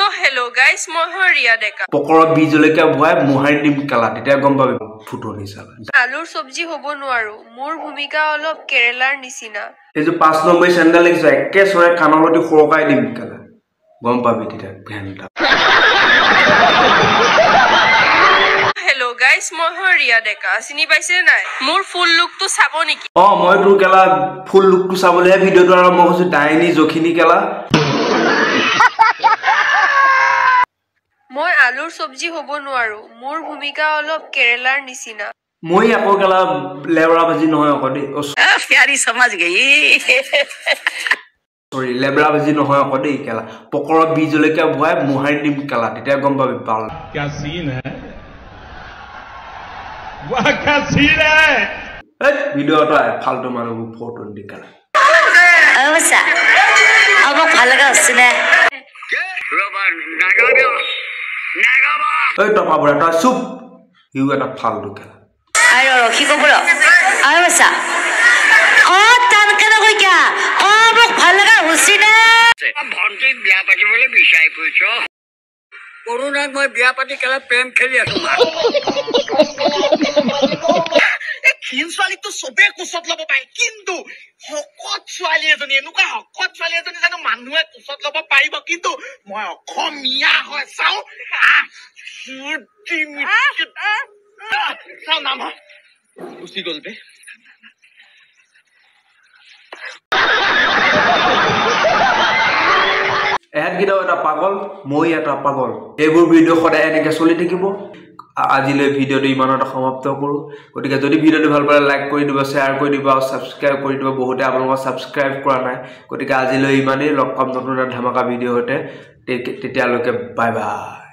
So hello guys, মই ৰিয়া ডেকা। পকৰা বীজলৈকে ভয় মোহাৰি দিম কালা তেতিয়া গম পাবি ফুটনি চালা। আলুৰ সবজি হ'ব নোৱাৰো। মোৰ ভূমিকা অলপ কেৰেলাৰ নিচিনা। এই যে 5 নম্বৰ চেণ্ডেল লাগিছে একে সৰে কানলতি খৰকাই দিম কালা। গম পাবি তেতিয়া ঘেন্টা। Hello guys, মই ৰিয়া ডেকা। চিনি পাইছে নাই? মোৰ ফুল লুকটো চাব নেকি? মই তোৰ কালা ফুল লুকটো চাবলৈহে ভিডিঅ'টো আৰম্ভ কৰিছো ডাইনি জখিনী কালা। মই আলুৰ সবজি হ'ব নোৱাৰো। মোৰ ভূমিকা অলপ কেৰেলাৰ নিচিনা। মই আকৌ কালা লেবৰা ভাজি নহয় আকৌ দেই। प्यारी समझ गई সৰি লেবৰা ভাজি নহয় আকৌ দেই কালা। পকৰা বীজলৈকে ভয় মোহাৰি দিম কালা তেতিয়া গম পাবি পাল। क्या सीन है वाह क्या सीन है ভিডিঅ'টো ফালতু মানুহবোৰ ফটো দি কালা। अवसा अब फालगा हसने এই টপা বুঢ়া তই চুপ ইউ এটা ফালতু খেলা। আরে রকি কবুলো अवसा ओ তান কেন কই क्या अब फालगा हसने ভন্টি বিয়া পাতিবলৈ বিচাৰি ফুৰিছ কৰোণাত মই বিয়া পাতি কেলা প্ৰেম খেলি আছো ক্ষীণ ছোৱালীকতো চবেই কোচত ল'ব পাৰে কিন্তু শকত ছোৱালী এজনী এনেকুৱা শকত ছোৱালী এজনী জানো মানুহে কোচত ল'ব পাৰিব কিন্তু মই অসমীয়া হয় চাওঁ চাওঁ নাম গুচি গ'ল বে এহেতকেইটাও এটা পাগল মই এটা পাগল। এইবোৰ ভিডিঅ' সদায় এনেকৈ চলি থাকিব। আজিলৈ ভিডিঅ'টো ইমানতে সমাপ্ত কৰোঁ। গতিকে যদি ভিডিঅ'টো ভাল পালে লাইক কৰি দিব শ্বেয়াৰ কৰি দিব আৰু ছাবস্ক্ৰাইব কৰি দিব। বহুতে আপোনালোকক ছাবস্ক্ৰাইব কৰা নাই। গতিকে আজিলৈ ইমানেই লগ পাম নতুন এটা ধামাকা ভিডিঅ' সৈতে তেতিয়ালৈকে বাই বাই।